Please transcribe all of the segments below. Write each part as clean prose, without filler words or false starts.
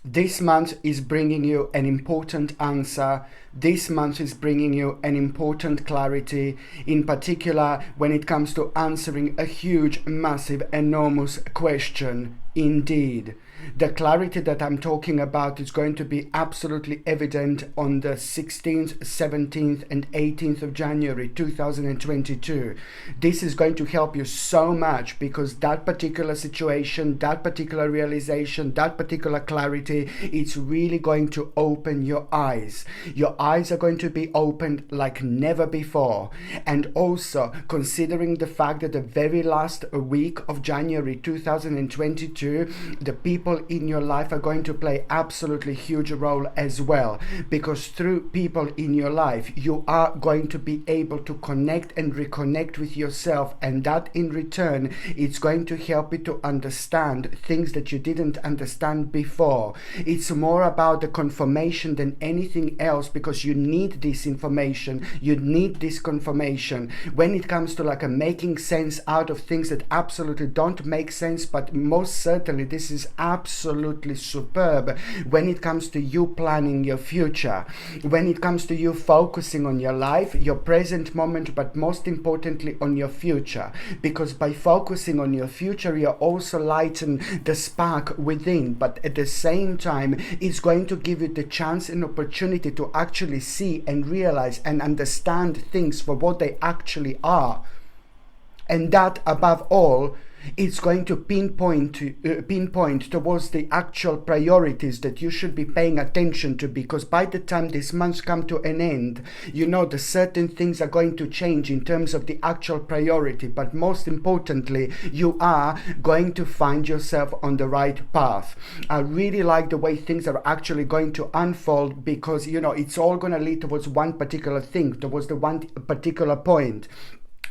This month is bringing you an important answer. This month is bringing you an important clarity, in particular when it comes to answering a huge, massive, enormous question. Indeed, the clarity that I'm talking about is going to be absolutely evident on the 16th, 17th and 18th of January 2022. This is going to help you so much because that particular situation, that particular realization, that particular clarity, it's really going to open your eyes. Your eyes are going to be opened like never before. And also considering the fact that the very last week of January 2022, the people in your life are going to play absolutely huge role as well, because through people in your life you are going to be able to connect and reconnect with yourself, and that in return it's going to help you to understand things that you didn't understand before. It's more about the confirmation than anything else, because you need this information, you need this confirmation when it comes to like a making sense out of things that absolutely don't make sense. But most certainly this is absolutely superb when it comes to you planning your future, when it comes to you focusing on your life, your present moment, but most importantly on your future, because by focusing on your future you're also lighting the spark within, but at the same time it's going to give you the chance and opportunity to actually see and realize and understand things for what they actually are. And that above all, it's going to pinpoint towards the actual priorities that you should be paying attention to, because by the time this month come to an end, you know the certain things are going to change in terms of the actual priority, but most importantly you are going to find yourself on the right path. I really like the way things are actually going to unfold, because you know it's all going to lead towards one particular thing, towards the one particular point,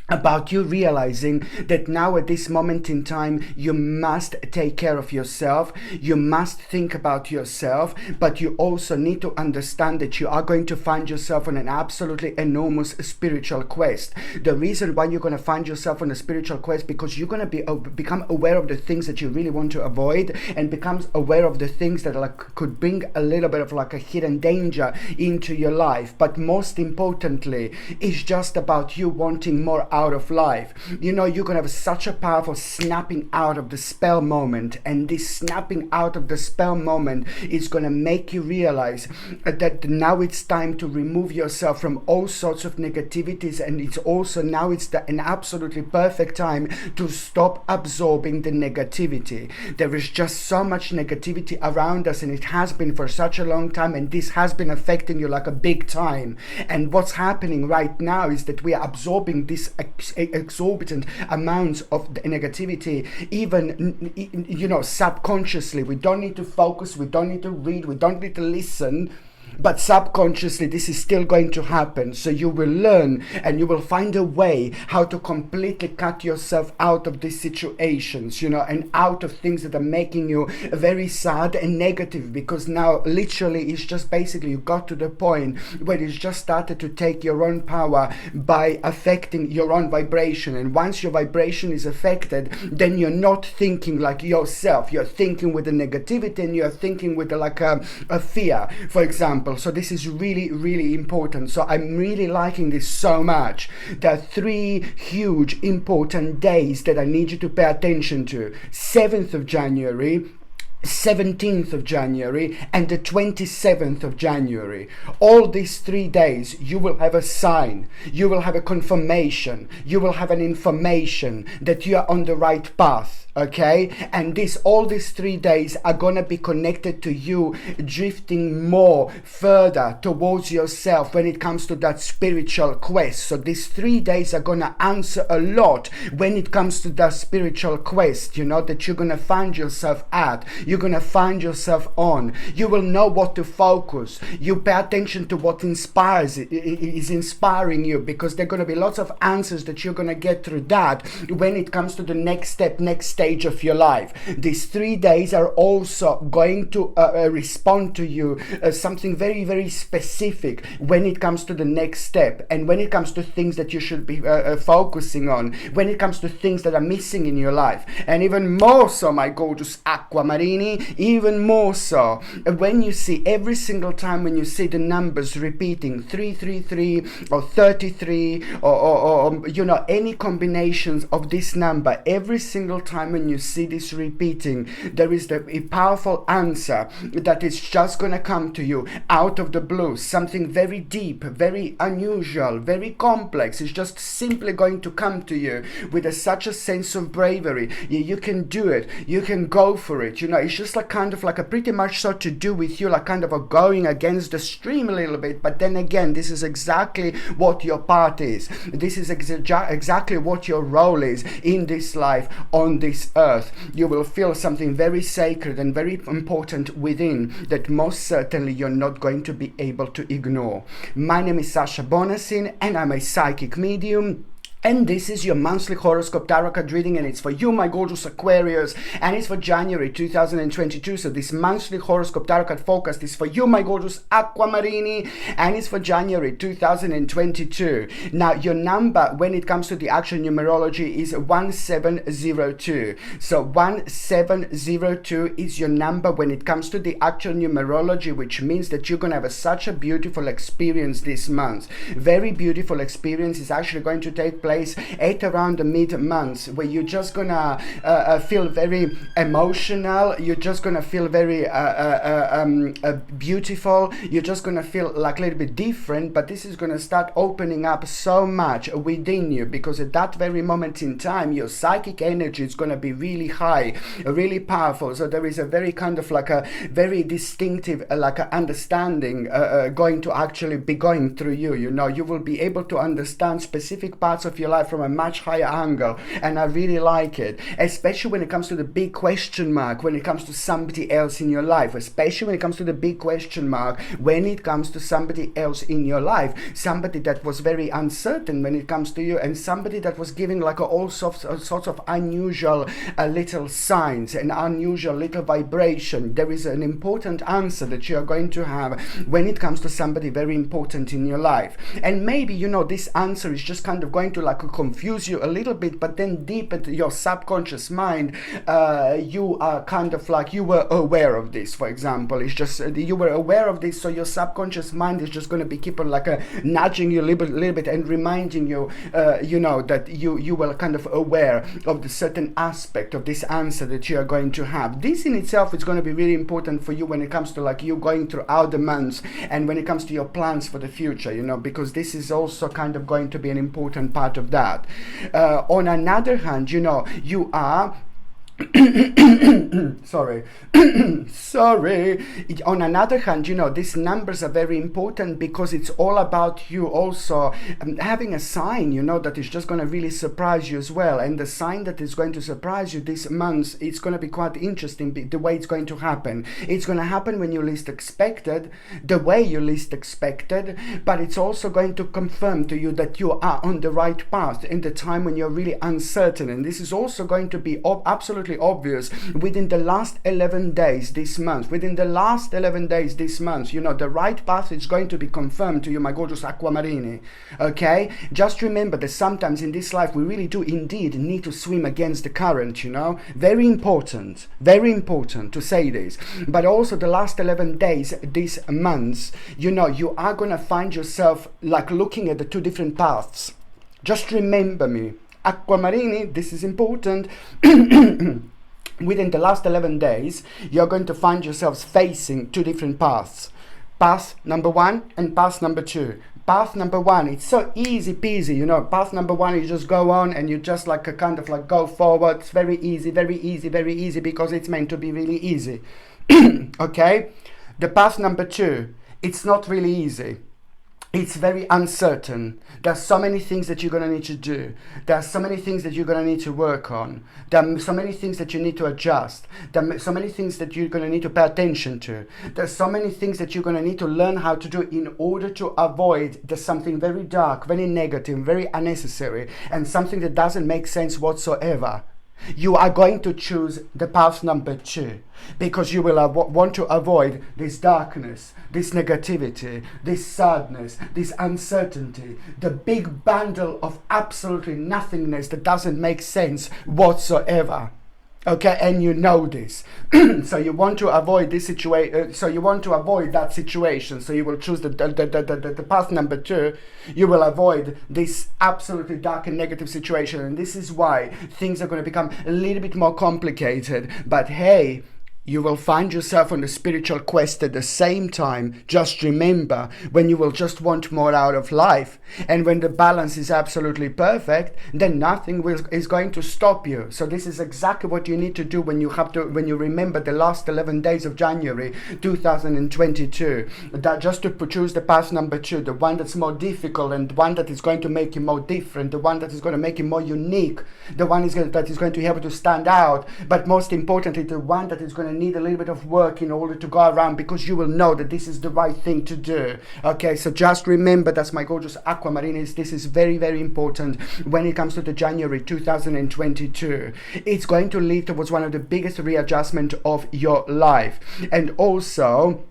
about you realizing that now at this moment in time you must take care of yourself, you must think about yourself, but you also need to understand that you are going to find yourself on an absolutely enormous spiritual quest. The reason why you're going to find yourself on a spiritual quest, because you're going to become aware of the things that you really want to avoid, and becomes aware of the things that like could bring a little bit of like a hidden danger into your life. But most importantly, it's just about you wanting more out of life. You know, you're gonna have such a powerful snapping out of the spell moment, and this snapping out of the spell moment is gonna make you realize that now it's time to remove yourself from all sorts of negativities, and it's also now it's an absolutely perfect time to stop absorbing the negativity. There is just so much negativity around us, and it has been for such a long time, and this has been affecting you like a big time. And what's happening right now is that we are absorbing this exorbitant amounts of negativity, even you know subconsciously. We don't need to focus, we don't need to read, we don't need to listen, but subconsciously this is still going to happen. So you will learn and you will find a way how to completely cut yourself out of these situations, you know, and out of things that are making you very sad and negative, because now literally it's just basically you got to the point where it's just started to take your own power by affecting your own vibration. And once your vibration is affected, then you're not thinking like yourself, you're thinking with the negativity, and you're thinking with the, like a fear, for example. So this is really, really important. So I'm really liking this so much. There are 3 huge important days that I need you to pay attention to: 7th of January, 17th of January and the 27th of January. All these 3 days you will have a sign, you will have a confirmation, you will have an information that you are on the right path. Okay, and all these 3 days are gonna be connected to you drifting more further towards yourself when it comes to that spiritual quest. So these 3 days are gonna answer a lot when it comes to that spiritual quest, you know, that you're gonna find yourself at, you're gonna find yourself on. You will know what to focus. You pay attention to what is inspiring you, because there are gonna be lots of answers that you're gonna get through that when it comes to the next step, next stage stage of your life. These 3 days are also going to respond to you something very, very specific when it comes to the next step, and when it comes to things that you should be focusing on, when it comes to things that are missing in your life. And even more so, my gorgeous Aquamarini, even more so when you see every single time when you see the numbers repeating 333 or 33 or you know, any combinations of this number, every single time when you see this repeating, there is a powerful answer that is just gonna come to you out of the blue. Something very deep, very unusual, very complex. It's just simply going to come to you with such a sense of bravery. You can do it. You can go for it. You know, it's just like kind of like a pretty much so to do with you, like kind of a going against the stream a little bit. But then again, this is exactly what your part is. This is exactly what your role is in this life, on this earth. You will feel something very sacred and very important within that most certainly you're not going to be able to ignore. My name is Sasha Bonasin and I'm a psychic medium. And this is your monthly horoscope tarot card reading, and it's for you, my gorgeous Aquarius, and it's for January 2022. So this monthly horoscope tarot card forecast is for you, my gorgeous Aquamarini, and it's for January 2022. Now, your number when it comes to the actual numerology is 1702. So 1702 is your number when it comes to the actual numerology, which means that you're going to have such a beautiful experience this month. Very beautiful experience is actually going to take place at around the mid-months, where you're just gonna feel very emotional. You're just gonna feel very beautiful. You're just gonna feel like a little bit different, but this is gonna start opening up so much within you, because at that very moment in time your psychic energy is gonna be really high, really powerful. So there is a very kind of like a very distinctive like a understanding going to actually be going through you. You know, you will be able to understand specific parts of your life from a much higher angle, and I really like it, especially when it comes to the big question mark when it comes to somebody else in your life, especially when it comes to the big question mark when it comes to somebody else in your life, somebody that was very uncertain when it comes to you, and somebody that was giving like all sorts of unusual little signs and unusual little vibration. There is an important answer that you are going to have when it comes to somebody very important in your life, and maybe, you know, this answer is just kind of going to like confuse you a little bit, but then deep into your subconscious mind, you are kind of like, you were aware of this. For example, it's just you were aware of this, so your subconscious mind is just going to be keep on like nudging you a little bit and reminding you, you know, that you were kind of aware of the certain aspect of this answer that you are going to have. This in itself is going to be really important for you when it comes to like you going throughout the months, and when it comes to your plans for the future, you know, because this is also kind of going to be an important part of that. On another hand, you know, you are sorry sorry on another hand, you know, these numbers are very important because it's all about you also having a sign, you know, that is just going to really surprise you as well. And the sign that is going to surprise you this month, it's going to be quite interesting the way it's going to happen. It's going to happen when you least expected, the way you least expected, but it's also going to confirm to you that you are on the right path in the time when you're really uncertain. And this is also going to be absolutely obvious within the last 11 days this month. Within the last 11 days this month, you know, the right path is going to be confirmed to you, my gorgeous Aquamarini. Okay, just remember that sometimes in this life we really do indeed need to swim against the current, you know. Very important to say this. But also the last 11 days this month, you know, you are going to find yourself like looking at the two different paths. Just remember me, Aquamarini, this is important. Within the last 11 days, you're going to find yourselves facing two different paths. Path number one and path number two. Path number one, it's so easy peasy, you know. Path number one, you just go on and you just like a kind of like go forward. It's very easy because it's meant to be really easy. Okay? The path number two, it's not really easy. It's very uncertain. There's so many things that you're going to need to do. There are so many things that you're going to need to work on. There are so many things that you need to adjust. There are so many things that you're going to need to pay attention to. There's so many things that you're going to need to learn how to do in order to avoid something very dark, very negative, very unnecessary, and something that doesn't make sense whatsoever. You are going to choose the path number 2 because you will want to avoid this darkness, this negativity, this sadness, this uncertainty, the big bundle of absolutely nothingness that doesn't make sense whatsoever. Okay, and you know this. So you want to avoid this situation. So you want to avoid that situation. So you will choose the path number 2. You will avoid this absolutely dark and negative situation. And this is why things are going to become a little bit more complicated. But hey, you will find yourself on a spiritual quest at the same time. Just remember, when you will just want more out of life, and when the balance is absolutely perfect, then nothing is going to stop you. So this is exactly what you need to do when you remember the last 11 days of January 2022. That just to choose the path number 2, the one that's more difficult and the one that is going to make you more different, the one that is going to make you more unique, the one that is going to help you to stand out, but most importantly, the one that is going to need a little bit of work in order to go around, because you will know that this is the right thing to do. Okay, so just remember, that's my gorgeous aquamarines, this is very, very important when it comes to the January 2022. It's going to lead towards one of the biggest readjustment of your life. And also,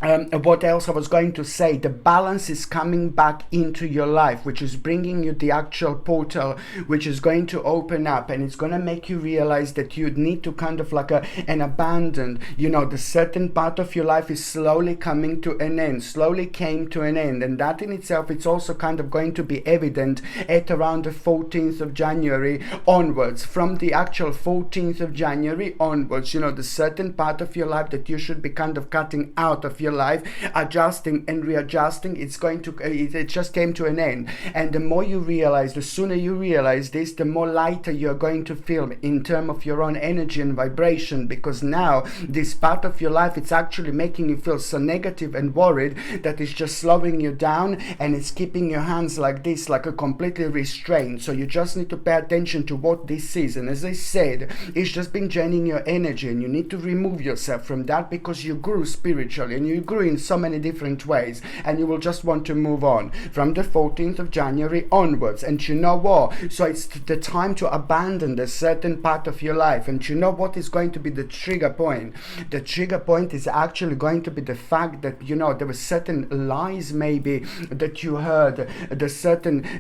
what else I was going to say, the balance is coming back into your life, which is bringing you the actual portal, which is going to open up, and it's going to make you realize that you need to kind of like an abandon, the certain part of your life is slowly coming to an end, slowly came to an end. And that in itself, it's also kind of going to be evident at around the 14th of January onwards. From the actual 14th of January onwards, the certain part of your life that you should be kind of cutting out of your life, adjusting and readjusting, it just came to an end. And the more you realize, the sooner you realize this, the more lighter you're going to feel in terms of your own energy and vibration, because now this part of your life, it's actually making you feel so negative and worried that it's just slowing you down, and it's keeping your hands like this, like a completely restrained. So you just need to pay attention to what this is. And as I said, it's just been draining your energy, and you need to remove yourself from that, because you grew spiritually and you grew in so many different ways, and you will just want to move on from the 14th of January onwards. And you know what? So it's the time to abandon the certain part of your life. And you know what is going to be the trigger point? The trigger point is actually going to be the fact that, there were certain lies maybe that you heard,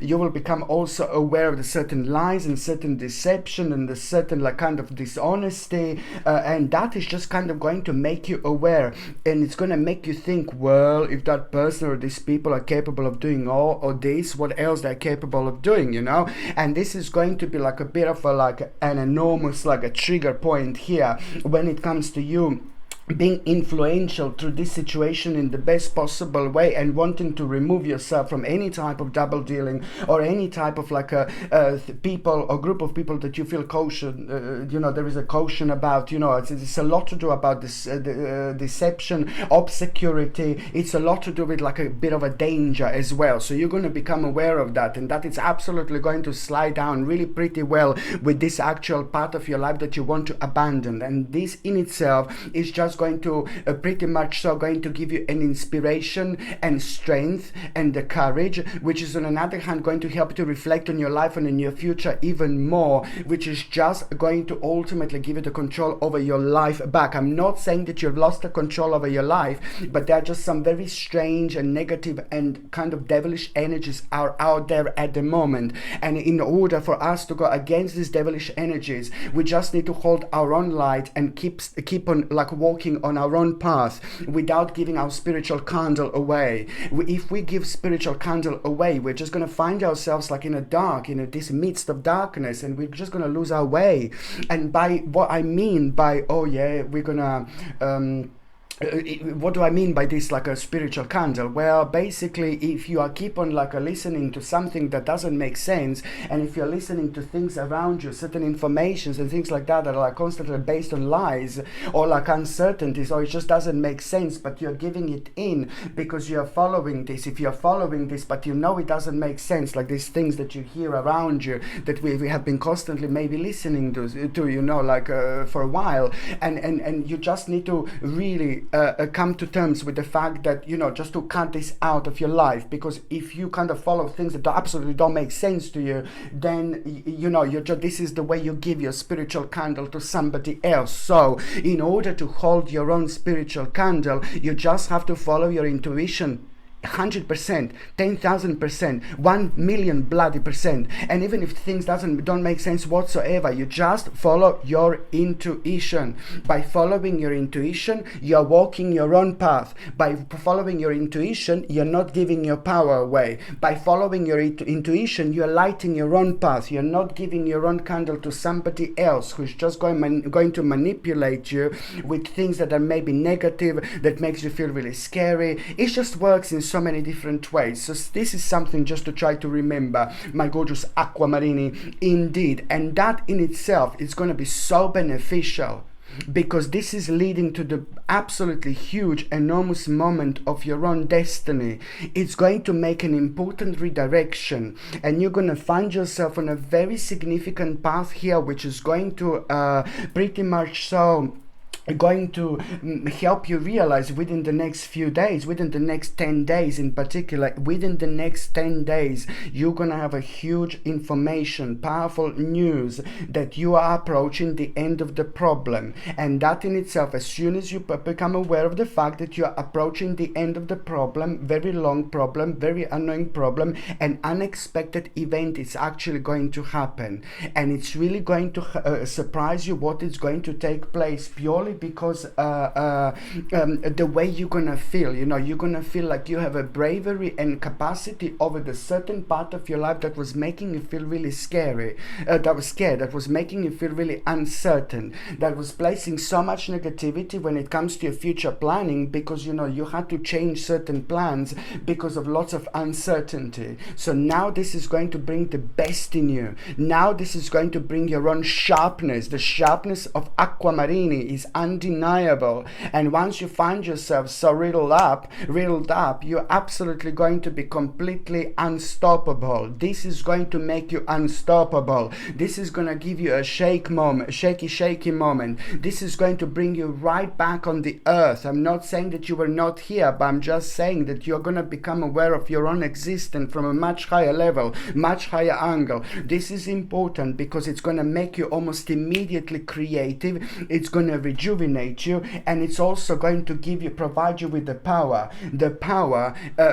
you will become also aware of the certain lies and certain deception and the certain kind of dishonesty, and that is just kind of going to make you aware, and it's going to make you think, well, if that person or these people are capable of doing all or this, what else they're capable of doing, and this is going to be like a bit of an enormous a trigger point here when it comes to you being influential through this situation in the best possible way, and wanting to remove yourself from any type of double dealing or any type of people or group of people that you feel caution, there is a caution about, it's a lot to do about this deception, obscurity. It's a lot to do with a bit of a danger as well. So you're going to become aware of that, and that it's absolutely going to slide down really pretty well with this actual part of your life that you want to abandon. And this in itself is just going to pretty much so going to give you an inspiration and strength and the courage, which is on another hand going to help you to reflect on your life and in your future even more, which is just going to ultimately give you the control over your life back. I'm not saying that you've lost the control over your life, but there are just some very strange and negative and kind of devilish energies are out there at the moment. And in order for us to go against these devilish energies, we just need to hold our own light and keep on walking on our own path without giving our spiritual candle away. If we give spiritual candle away, we're just going to find ourselves in this midst of darkness, and we're just going to lose our way. And by what I mean by, we're going to what do I mean by this, a spiritual candle? Well, basically, if you are keep on listening to something that doesn't make sense, and if you're listening to things around you, certain informations and things like that are constantly based on lies or uncertainties, or it just doesn't make sense, but you're giving it in because you're following this. If you're following this, but it doesn't make sense, these things that you hear around you that we have been constantly maybe listening to for a while, and you just need to really come to terms with the fact that, just to cut this out of your life, because if you kind of follow things that absolutely don't make sense to you, then this is the way you give your spiritual candle to somebody else. So in order to hold your own spiritual candle, you just have to follow your intuition 100%, 10,000%, 1,000,000 bloody percent. And even if things don't make sense whatsoever, you just follow your intuition. By following your intuition, you're walking your own path. By following your intuition, you're not giving your power away. By following your intuition, you're lighting your own path. You're not giving your own candle to somebody else who's just going to manipulate you with things that are maybe negative, that makes you feel really scary. It just works in so many different ways. So this is something just to try to remember, my gorgeous Aquamarini, indeed. And that in itself is going to be so beneficial, because this is leading to the absolutely huge, enormous moment of your own destiny. It's going to make an important redirection, and you're going to find yourself on a very significant path here, which is going to pretty much so going to help you realize within the next few days, within the next 10 days in particular, within the next 10 days, you're going to have a huge information, powerful news that you are approaching the end of the problem. And that in itself, as soon as you become aware of the fact that you are approaching the end of the problem, very long problem, very annoying problem, an unexpected event is actually going to happen. And it's really going to surprise you what is going to take place, purely because the way you're gonna feel, you're gonna feel like you have a bravery and capacity over the certain part of your life that was making you feel really scary, that was making you feel really uncertain, that was placing so much negativity when it comes to your future planning, because you had to change certain plans because of lots of uncertainty. So now this is going to bring the best in you. Now this is going to bring your own sharpness. The sharpness of Aquamarini is undeniable, and once you find yourself so riddled up, you're absolutely going to be completely unstoppable. This is going to make you unstoppable. This is going to give you a shaky moment. This is going to bring you right back on the earth. I'm not saying that you were not here, but I'm just saying that you're going to become aware of your own existence from a much higher level, much higher angle. This is important because it's going to make you almost immediately creative. It's going to rejuvenate you, and it's also going to provide you with the power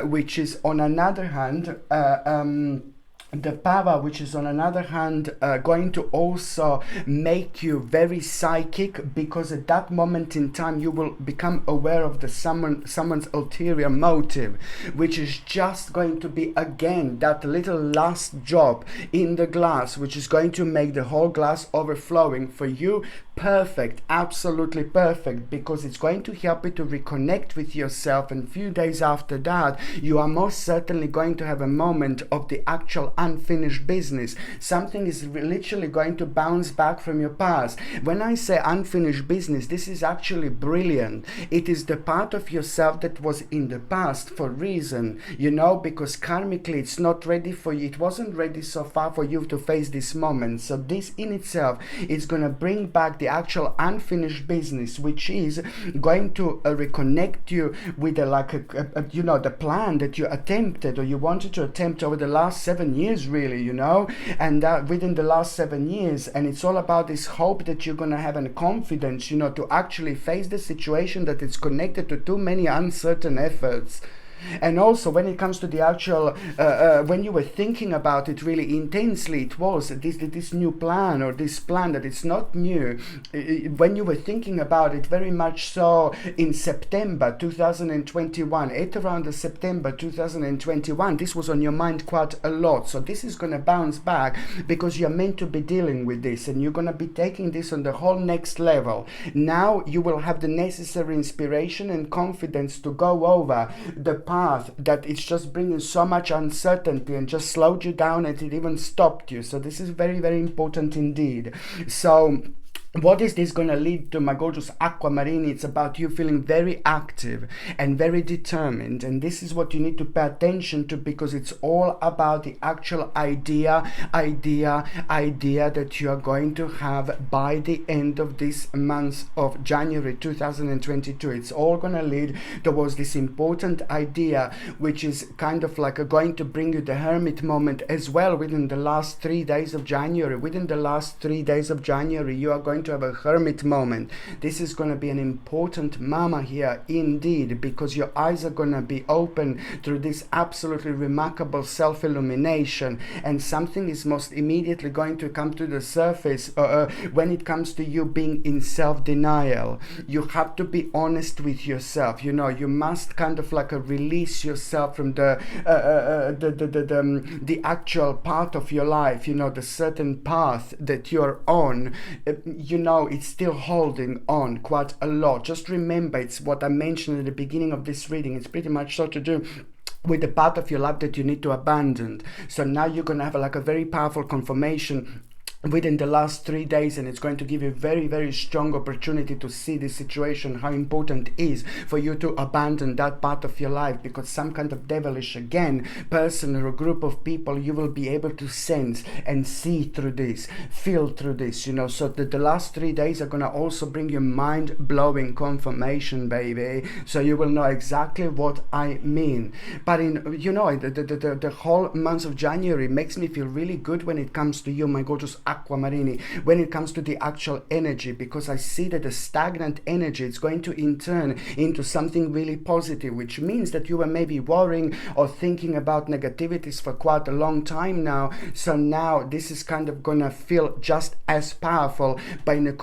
which is on another hand going to also make you very psychic, because at that moment in time you will become aware of someone's ulterior motive, which is just going to be again that little last drop in the glass, which is going to make the whole glass overflowing for you. Perfect, absolutely perfect, because it's going to help you to reconnect with yourself, and a few days after that you are most certainly going to have a moment of the actual unfinished business. Something is literally going to bounce back from your past. When I say unfinished business, this is actually brilliant. It is the part of yourself that was in the past for a reason, because karmically it's not ready for you. It wasn't ready so far for you to face this moment. So this in itself is going to bring back the actual unfinished business, which is going to reconnect you with the plan that you attempted, or you wanted to attempt over the last 7 years, really, and within the last 7 years. And it's all about this hope that you're going to have, and confidence, to actually face the situation that is connected to too many uncertain efforts. And also when it comes to the actual when you were thinking about it really intensely, it was this new plan, or this plan that it's not new, when you were thinking about it very much so in September 2021, at around the September 2021, this was on your mind quite a lot. So this is going to bounce back, because you're meant to be dealing with this, and you're going to be taking this on the whole next level. Now you will have the necessary inspiration and confidence to go over the path that it's just bringing so much uncertainty and just slowed you down, and it even stopped you. So this is very, very important indeed. So What is this going to lead to, my gorgeous aquamarine? It's about you feeling very active and very determined, and this is what you need to pay attention to, because it's all about the actual idea that you are going to have by the end of this month of January 2022. It's all going to lead towards this important idea, which is kind of like going to bring you the hermit moment as well within the last 3 days of January. Within the last 3 days of January, you are going to have a hermit moment. This is going to be an important mama here indeed, because your eyes are going to be open through this absolutely remarkable self-illumination, and something is most immediately going to come to the surface when it comes to you being in self-denial. You have to be honest with yourself. You know, you must kind of like release yourself from the actual part of your life, you know, the certain path that you're on. You know, it's still holding on quite a lot. Just remember, it's what I mentioned at the beginning of this reading. It's pretty much so to do with the part of your life that you need to abandon. So now you're going to have like a very powerful confirmation within the last 3 days, and it's going to give you a very, very strong opportunity to see this situation, how important it is for you to abandon that part of your life, because some kind of devilish, again, person or a group of people, you will be able to sense and see through this, feel through this, you know. So the last 3 days are going to also bring you mind-blowing confirmation, baby, so you will know exactly what I mean. But in, you know, the whole month of January makes me feel really good when it comes to you, my gorgeous aquamarine, when it comes to the actual energy, because I see that the stagnant energy is going to in turn into something really positive, which means that you were maybe worrying or thinking about negativities for quite a long time now. So now this is kind of gonna feel just as powerful, but in a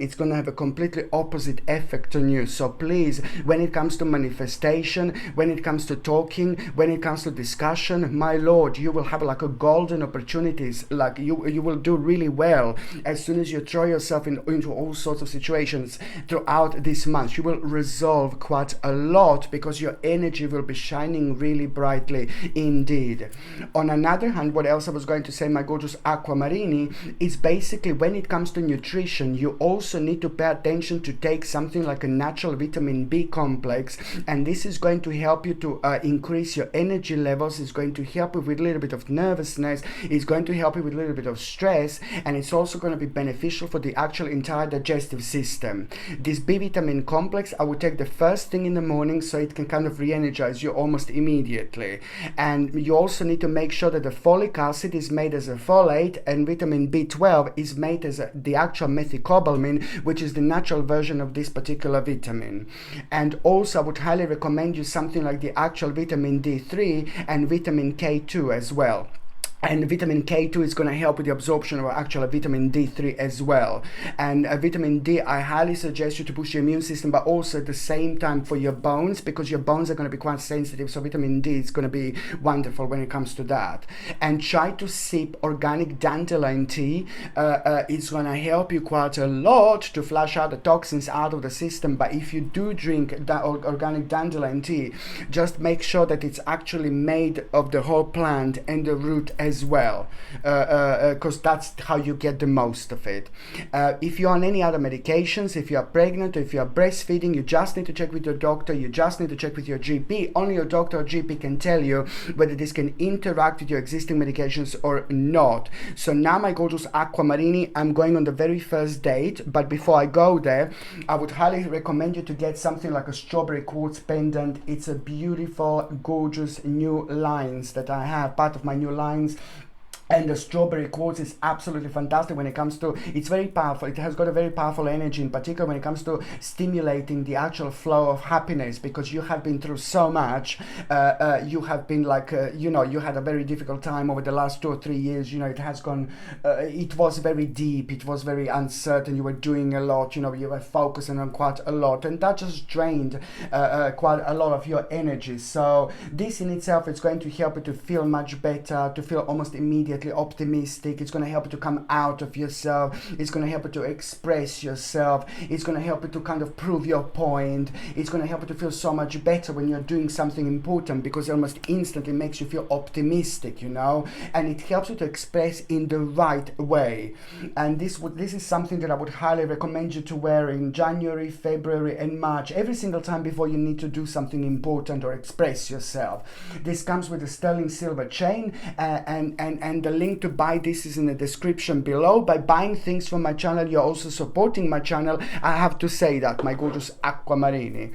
it's gonna have a completely opposite effect on you. So please, when it comes to manifestation, when it comes to talking, when it comes to discussion, my lord, you will have like a golden opportunities. Like you will do really well as soon as you throw yourself into all sorts of situations throughout this month. You will resolve quite a lot because your energy will be shining really brightly indeed. On another hand, what else I was going to say, my gorgeous aquamarine, is basically when it comes to nutrition, you also need to pay attention to take something like a natural vitamin B complex, and this is going to help you to increase your energy levels. It's going to help you with a little bit of nervousness. It's going to help you with a little bit of stress, and it's also going to be beneficial for the actual entire digestive system. This B vitamin complex, I would take the first thing in the morning so it can kind of re-energize you almost immediately. And you also need to make sure that the folic acid is made as a folate, and vitamin B12 is made as the actual methylcobalamin, which is the natural version of this particular vitamin. And also I would highly recommend you something like the actual vitamin D3 and vitamin K2 as well. And vitamin K2 is going to help with the absorption of actual vitamin D3 as well. And vitamin D, I highly suggest you to boost your immune system, but also at the same time for your bones, because your bones are going to be quite sensitive. So vitamin D is going to be wonderful when it comes to that. And try to sip organic dandelion tea. It's going to help you quite a lot to flush out the toxins out of the system. But if you do drink that organic dandelion tea, just make sure that it's actually made of the whole plant and the root as well, because that's how you get the most of it. If you're on any other medications, if you are pregnant, or if you are breastfeeding, you just need to check with your doctor. You just need to check with your GP. Only your doctor or GP can tell you whether this can interact with your existing medications or not. So now, my gorgeous aquamarine, I'm going on the very first date, but before I go there, I would highly recommend you to get something like a strawberry quartz pendant. It's a beautiful, gorgeous new lines that I have, part of my new lines. And the strawberry quartz is absolutely fantastic when it comes to, it's very powerful. It has got a very powerful energy, in particular when it comes to stimulating the actual flow of happiness, because you have been through so much. You have been like, you know, you had a very difficult time over the last 2 or 3 years. You know, it has gone, it was very deep. It was very uncertain. You were doing a lot, you know, you were focusing on quite a lot. And that just drained quite a lot of your energy. So this in itself is going to help you to feel much better, to feel almost immediate definitely optimistic. It's going to help you to come out of yourself. It's going to help you to express yourself. It's going to help you to kind of prove your point. It's going to help you to feel so much better when you're doing something important, because it almost instantly makes you feel optimistic, you know, and it helps you to express in the right way. And this is something that I would highly recommend you to wear in January, February and March, every single time before you need to do something important or express yourself. This comes with a sterling silver chain, and the link to buy this is in the description below. By buying things from my channel, you're also supporting my channel. I have to say that, my gorgeous Aquamarini.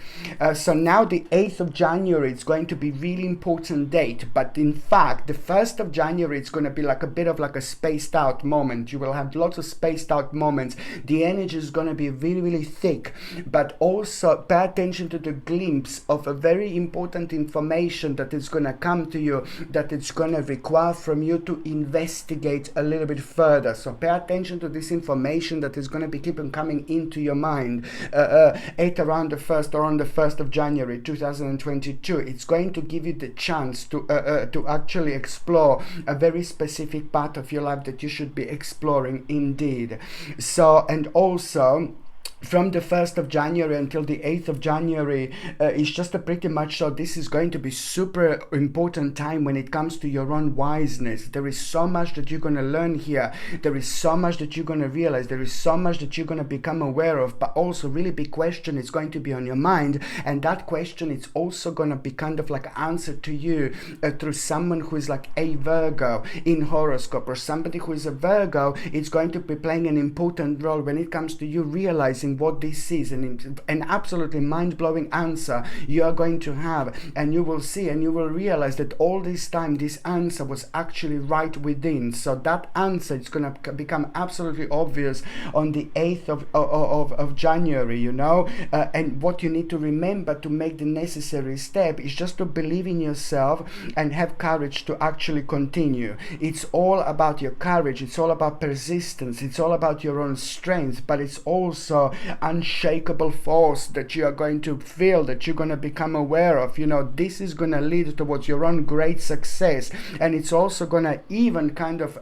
So now the 8th of January, it's going to be really important date, but in fact the 1st of January, it's going to be like a bit of like a spaced out moment. You will have lots of spaced out moments. The energy is going to be really, really thick, but also pay attention to the glimpse of a very important information that is going to come to you, that it's going to require from you to investigate a little bit further. So pay attention to this information that is going to be keeping coming into your mind at around the 1st or on the 1st of January 2022. It's going to give you the chance to actually explore a very specific part of your life that you should be exploring indeed. So, and also from the 1st of January until the 8th of January, it's just a pretty much so this is going to be super important time when it comes to your own wiseness. There is so much that you're going to learn here. There is so much that you're going to realize. There is so much that you're going to become aware of, but also really big question is going to be on your mind, and that question is also going to be kind of like answered to you through someone who is like a Virgo in horoscope, or somebody who is a Virgo. It's going to be playing an important role when it comes to you realizing what this is, and an absolutely mind-blowing answer you are going to have, and you will see and you will realize that all this time this answer was actually right within. So that answer is going to become absolutely obvious on the 8th of January, you know. And what you need to remember to make the necessary step is just to believe in yourself and have courage to actually continue. It's all about your courage, it's all about persistence, it's all about your own strength, but it's also unshakable force that you are going to feel, that you're going to become aware of. You know, this is going to lead towards your own great success, and it's also going to even kind of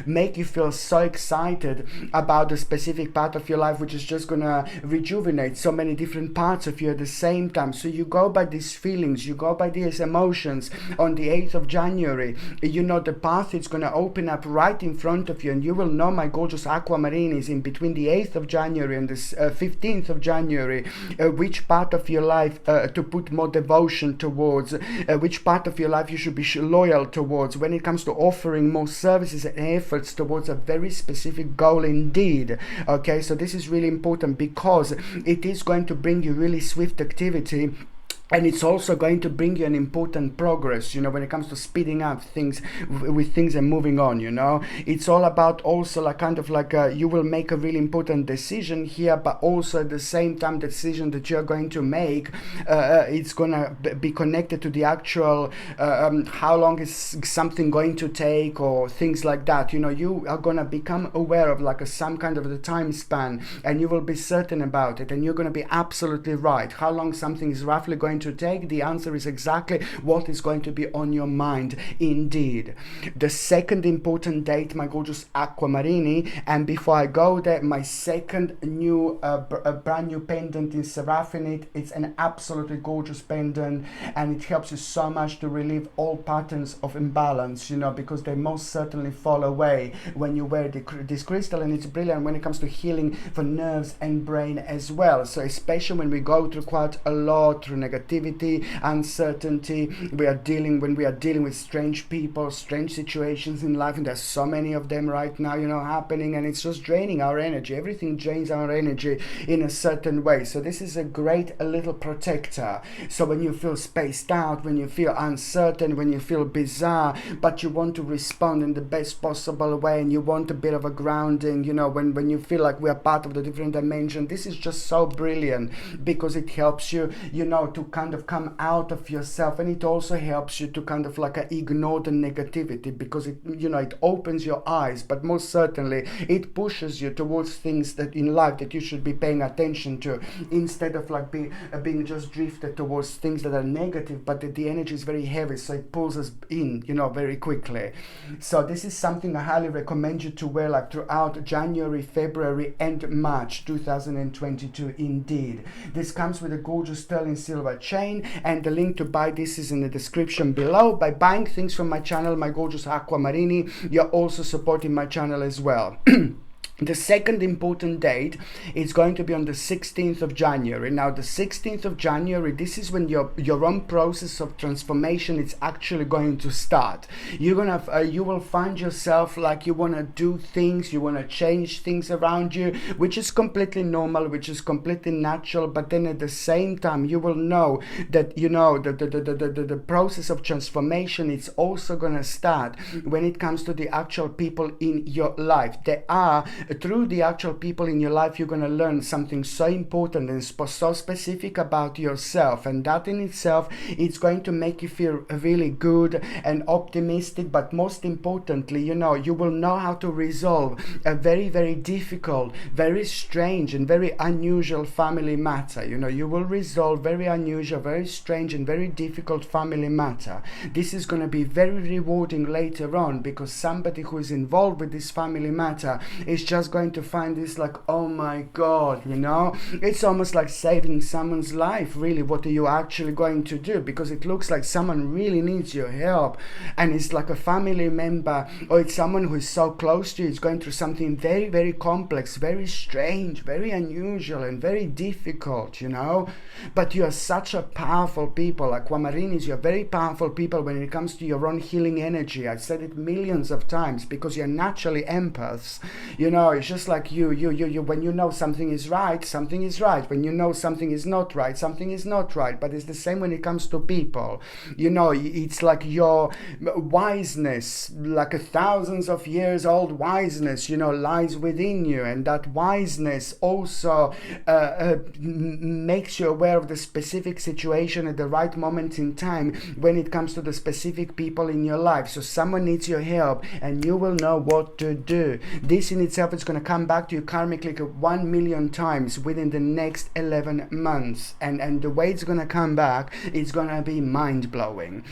make you feel so excited about a specific part of your life, which is just going to rejuvenate so many different parts of you at the same time. So you go by these feelings, you go by these emotions. On the 8th of January, you know, the path is going to open up right in front of you, and you will know, my gorgeous Aquamarinis, in between the 8th of January and the 15th of January, which part of your life to put more devotion towards, which part of your life you should be loyal towards when it comes to offering more services and efforts towards a very specific goal indeed. Okay, so this is really important because it is going to bring you really swift activity. And it's also going to bring you an important progress, you know, when it comes to speeding up things with things and moving on, you know. It's all about also like kind of like you will make a really important decision here, but also at the same time the decision that you're going to make, it's going to be connected to the actual how long is something going to take, or things like that. You know, you are going to become aware of like some kind of the time span, and you will be certain about it, and you're going to be absolutely right. How long something is roughly going to take, the answer is exactly what is going to be on your mind indeed. The second important date, my gorgeous Aquamarini, and before I go there, my second new brand new pendant in Seraphinite. It's an absolutely gorgeous pendant, and it helps you so much to relieve all patterns of imbalance, you know, because they most certainly fall away when you wear this crystal, and it's brilliant when it comes to healing for nerves and brain as well. So especially when we go through quite a lot, through negativity, uncertainty, when we are dealing with strange people, strange situations in life, and there's so many of them right now, you know, happening, and it's just draining our energy. Everything drains our energy in a certain way. So this is a great little protector. So when you feel spaced out, when you feel uncertain, when you feel bizarre, but you want to respond in the best possible way, and you want a bit of a grounding, you know, when you feel like we are part of the different dimension, this is just so brilliant because it helps you, you know, to kind of come out of yourself, and it also helps you to kind of like ignore the negativity, because it, you know, it opens your eyes, but most certainly it pushes you towards things that in life that you should be paying attention to, instead of like being just drifted towards things that are negative, but the energy is very heavy, so it pulls us in, you know, very quickly. So this is something I highly recommend you to wear like throughout January, February and March 2022. Indeed, this comes with a gorgeous sterling silver chain, and the link to buy this is in the description below. By buying things from my channel, my gorgeous Aquamarini, you're also supporting my channel as well. The second important date is going to be on the 16th of January. Now, the 16th of January, this is when your own process of transformation is actually going to start. You will find yourself like you want to do things, you want to change things around you, which is completely normal, which is completely natural. But then at the same time, you will know that, you know, the process of transformation is also going to start when it comes to the actual people in your life. There are, through the actual people in your life, you're going to learn something so important and so specific about yourself, and that in itself, it's going to make you feel really good and optimistic. But most importantly, you know, you will know how to resolve a very, very difficult, very strange and very unusual family matter. You know, you will resolve very unusual, very strange and very difficult family matter. This is going to be very rewarding later on, because somebody who is involved with this family matter is just going to find this like, oh my god, you know, it's almost like saving someone's life. Really, what are you actually going to do? Because it looks like someone really needs your help, and it's like a family member, or it's someone who is so close to you, is going through something very, very complex, very strange, very unusual and very difficult, you know. But you are such a powerful people, Aquamarinis. You're very powerful people when it comes to your own healing energy. I've said it millions of times, because you're naturally empaths, you know. It's just like you when you know something is right, something is right. When you know something is not right, something is not right. But it's the same when it comes to people, you know. It's like your wiseness, like thousands of years old wiseness, you know, lies within you, and that wiseness also makes you aware of the specific situation at the right moment in time when it comes to the specific people in your life. So someone needs your help, and you will know what to do. This in itself is going to come back to you karmically 1 million times within the next 11 months, and the way it's going to come back, it's going to be mind-blowing.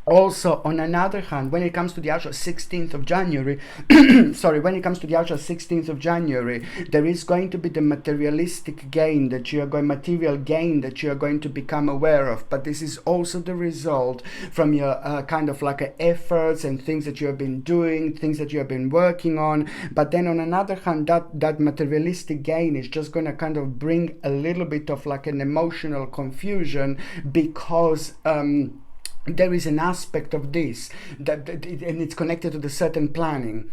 Also, on another hand, when it comes to the actual 16th of January, when it comes to the actual 16th of January, there is going to be the materialistic gain that you are going to become aware of. But this is also the result from your kind of like efforts and things that you have been doing, things that you have been working on. But then on another hand, that materialistic gain is just going to kind of bring a little bit of like an emotional confusion, because there is an aspect of this and it's connected to the certain planning.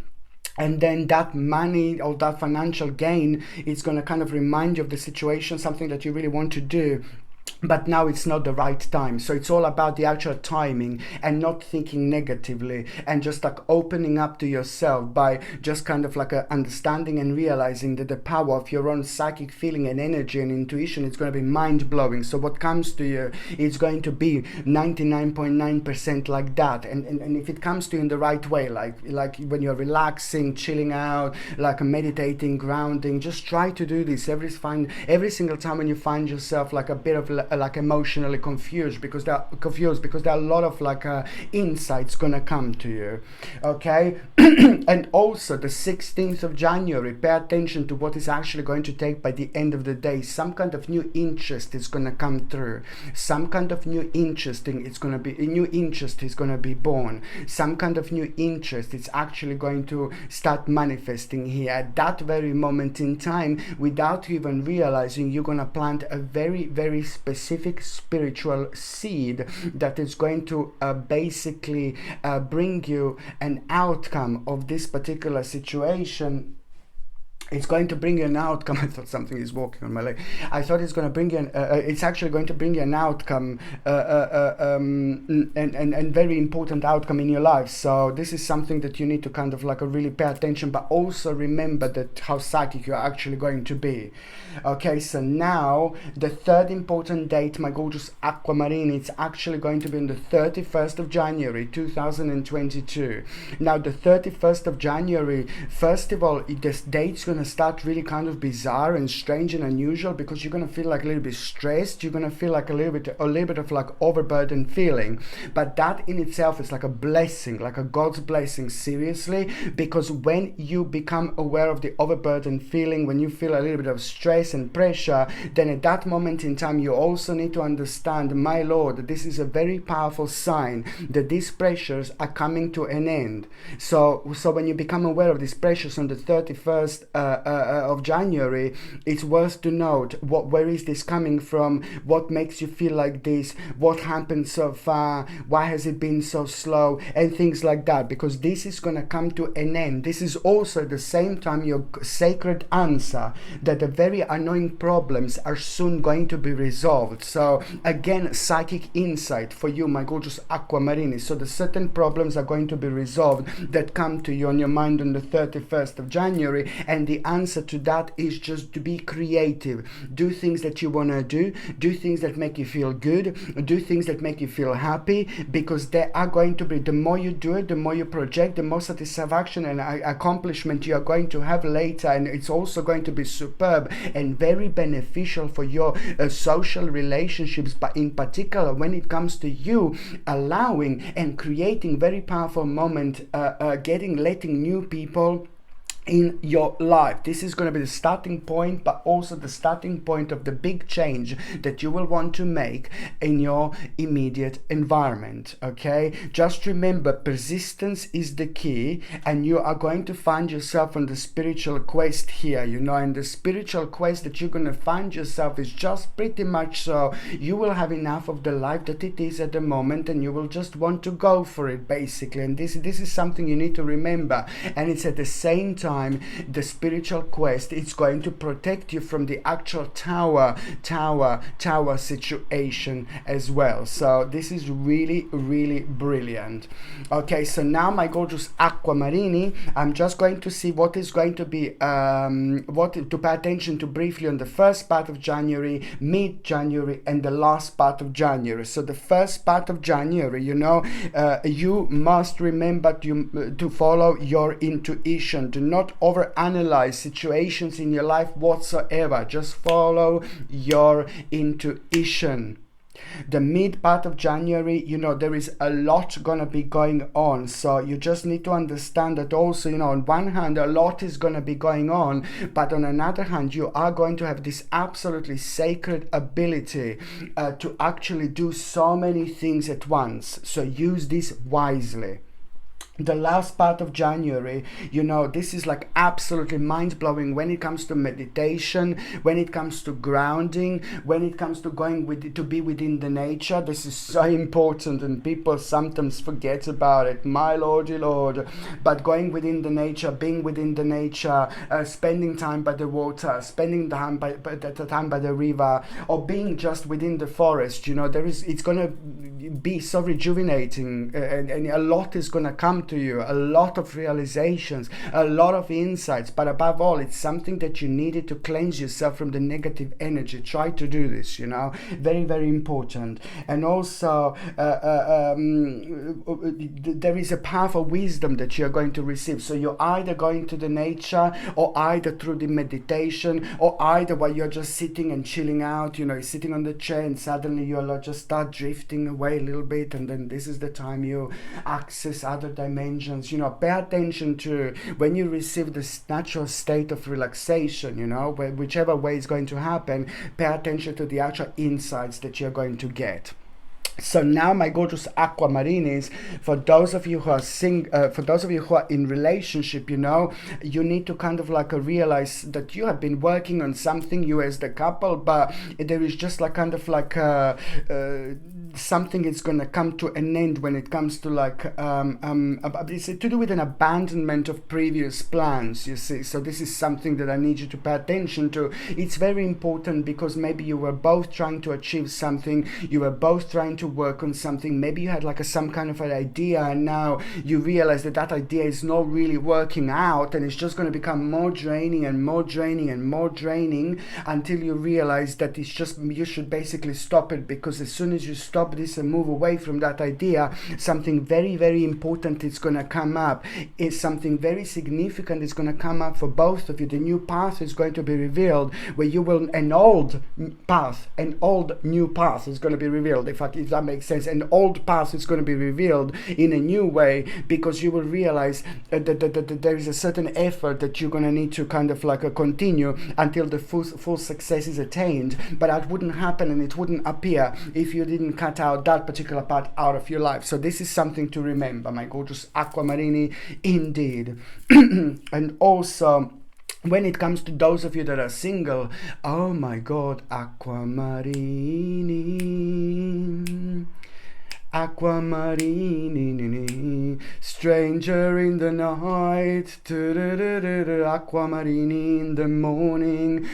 And then that money or that financial gain is going to kind of remind you of the situation, something that you really want to do, but now it's not the right time. So it's all about the actual timing, and not thinking negatively, and just like opening up to yourself by just kind of like understanding and realizing that the power of your own psychic feeling and energy and intuition is going to be mind-blowing. So what comes to you is going to be 99.9% like that, and if it comes to you in the right way, like when you're relaxing, chilling out, like meditating, grounding, just try to do this every single time when you find yourself like a bit of like emotionally confused, because there are a lot of like insights gonna come to you. Okay. And also the 16th of January, pay attention to what is actually going to take by the end of the day. Some kind of new interest is gonna come through. Some kind of new interest is gonna be born. Some kind of new interest is actually going to start manifesting here at that very moment in time. Without you even realizing, you're gonna plant a very, very specific spiritual seed that is going to basically bring you an outcome of this particular situation it's going to bring you an outcome. I thought something is walking on my leg. I thought it's going to bring you it's actually going to bring you an outcome, and very important outcome in your life. So this is something that you need to kind of like really pay attention, but also remember that how psychic you're actually going to be. Okay, so now the third important date, my gorgeous aquamarine, it's actually going to be on the 31st of January 2022. Now the 31st of January, first of all, this date's going to start really kind of bizarre and strange and unusual, because you're going to feel like a little bit stressed. You're going to feel like a little bit of like overburdened feeling, but that in itself is like a blessing, like a God's blessing, seriously, because when you become aware of the overburdened feeling, when you feel a little bit of stress and pressure, then at that moment in time you also need to understand, my Lord, this is a very powerful sign that these pressures are coming to an end. So when you become aware of these pressures on the 31st of January, it's worth to note where is this coming from, what makes you feel like this, what happened so far, why has it been so slow, and things like that, because this is going to come to an end. This is also at the same time your sacred answer that the very annoying problems are soon going to be resolved. So again, psychic insight for you, my gorgeous aquamarine. So the certain problems are going to be resolved that come to you on your mind on the 31st of January, and the answer to that is just to be creative. Do things that you want to do things that make you feel good, do things that make you feel happy, because they are going to be, the more you do it, the more you project, the more satisfaction and accomplishment you are going to have later, and it's also going to be superb and very beneficial for your social relationships, but in particular when it comes to you allowing and creating very powerful moment, letting new people in your life. This is going to be the starting point, but also the starting point of the big change that you will want to make in your immediate environment. Okay, just remember, persistence is the key, and you are going to find yourself on the spiritual quest here, and the spiritual quest that you're going to find yourself is just pretty much so you will have enough of the life that it is at the moment, and you will just want to go for it, basically. And this is something you need to remember, and it's at the same time the spiritual quest, it's going to protect you from the actual tower situation as well. So this is really, really brilliant. Okay, so now my gorgeous aquamarini, I'm just going to see what is going to be what to pay attention to briefly on the first part of January, mid-January, and the last part of January. So the first part of January, you must remember to follow your intuition. Do not overanalyze situations in your life whatsoever. Just follow your intuition. The mid part of January, there is a lot gonna be going on, so you just need to understand that also, on one hand a lot is gonna be going on, but on another hand you are going to have this absolutely sacred ability to actually do so many things at once, so use this wisely. The last part of January, this is like absolutely mind-blowing when it comes to meditation, when it comes to grounding, when it comes to to be within the nature. This is so important, and people sometimes forget about it, my lordy lord. But going within the nature, being within the nature, spending time by the water, spending time by the river, or being just within the forest, it's gonna be so rejuvenating, and a lot is gonna come to you, a lot of realizations, a lot of insights, but above all, it's something that you needed to cleanse yourself from the negative energy. Try to do this, very, very important. And also there is a powerful wisdom that you're going to receive, so you're either going to the nature, or either through the meditation, or either while you're just sitting and chilling out, you're sitting on the chair and suddenly you'll just start drifting away a little bit, and then this is the time you access other dimensions. Pay attention to when you receive this natural state of relaxation, whichever way is going to happen. Pay attention to the actual insights that you're going to get. So now, my gorgeous aquamarinis, for those of you who are for those of you who are in relationship, you know, you need to kind of like realize that you have been working on something, you as the couple, but there is just like kind of like something is going to come to an end when it comes to like it's to do with an abandonment of previous plans, you see. So this is something that I need you to pay attention to. It's very important because maybe you were both trying to achieve something, you were both trying to work on something, maybe you had like some kind of an idea, and now you realize that that idea is not really working out, and it's just going to become more draining and more draining and more draining until you realize that it's just, you should basically stop it, because as soon as you stop this and move away from that idea, something very, very important is going to come up. It's something very significant is going to come up for both of you. The new path is going to be revealed, where you will, an old path, an old new path is going to be revealed, if that makes sense. An old path is going to be revealed in a new way, because you will realize that there is a certain effort that you're going to need to kind of like continue until the full success is attained. But that wouldn't happen, and it wouldn't appear if you didn't cut out that particular part out of your life. So this is something to remember, my gorgeous aquamarini, indeed. And also, when it comes to those of you that are single, oh my god, aquamarini, aquamarini, stranger in the night, aquamarini in the morning,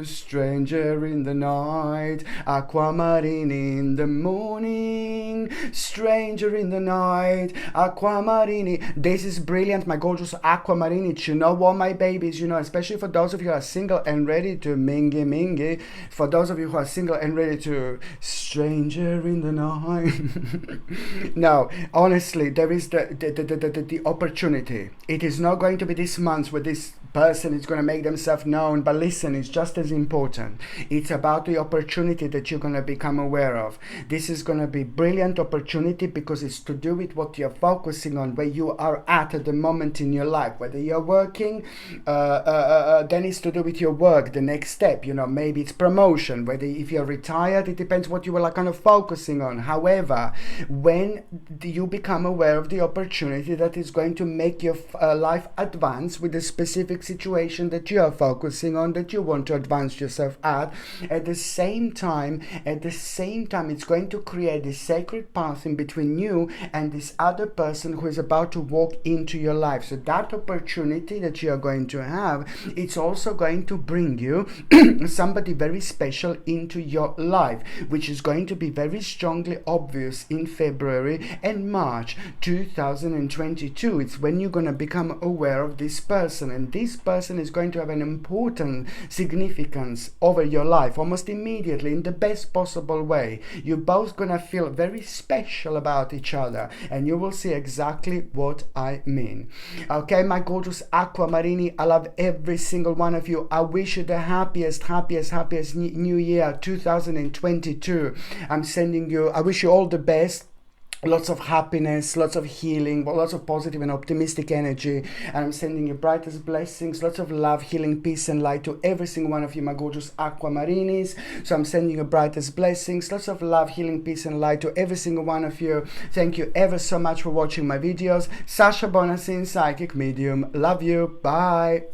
stranger in the night, aquamarini in the morning, stranger in the night, aquamarini. This is brilliant, my gorgeous aquamarini. You know what, my babies, you know, especially for those of you who are single and ready to mingy, for those of you who are single and ready to stranger in the night. No, honestly, there is the opportunity. It is not going to be this month where this person is going to make themselves known, but listen, it's just as important. It's about the opportunity that you're going to become aware of. This is going to be brilliant opportunity because it's to do with what you're focusing on, where you are at the moment in your life. Whether you're working, then it's to do with your work, the next step, you know, maybe it's promotion. Whether if you're retired, it depends what you were like kind of focusing on. However, when you become aware of the opportunity that is going to make your life advance with a specific situation that you are focusing on, that you want to advance yourself at the same time, it's going to create a sacred path in between you and this other person who is about to walk into your life. So that opportunity that you are going to have, it's also going to bring you somebody very special into your life, which is going to be very strongly obvious in February and March 2022. It's when you're going to become aware of this person, and this person is going to have an important significance over your life almost immediately in the best possible way. You're both going to feel very special about each other, and you will see exactly what I mean. Okay, my gorgeous aquamarini, I love every single one of you. I wish you the happiest new year 2022. I'm sending you, I wish you all the best. Lots of happiness, lots of healing, lots of positive and optimistic energy. And I'm sending you brightest blessings, lots of love, healing, peace and light to every single one of you, my gorgeous aquamarinis. So I'm sending you brightest blessings, lots of love, healing, peace and light to every single one of you. Thank you ever so much for watching my videos. Sasha Bonasin, Psychic Medium. Love you. Bye.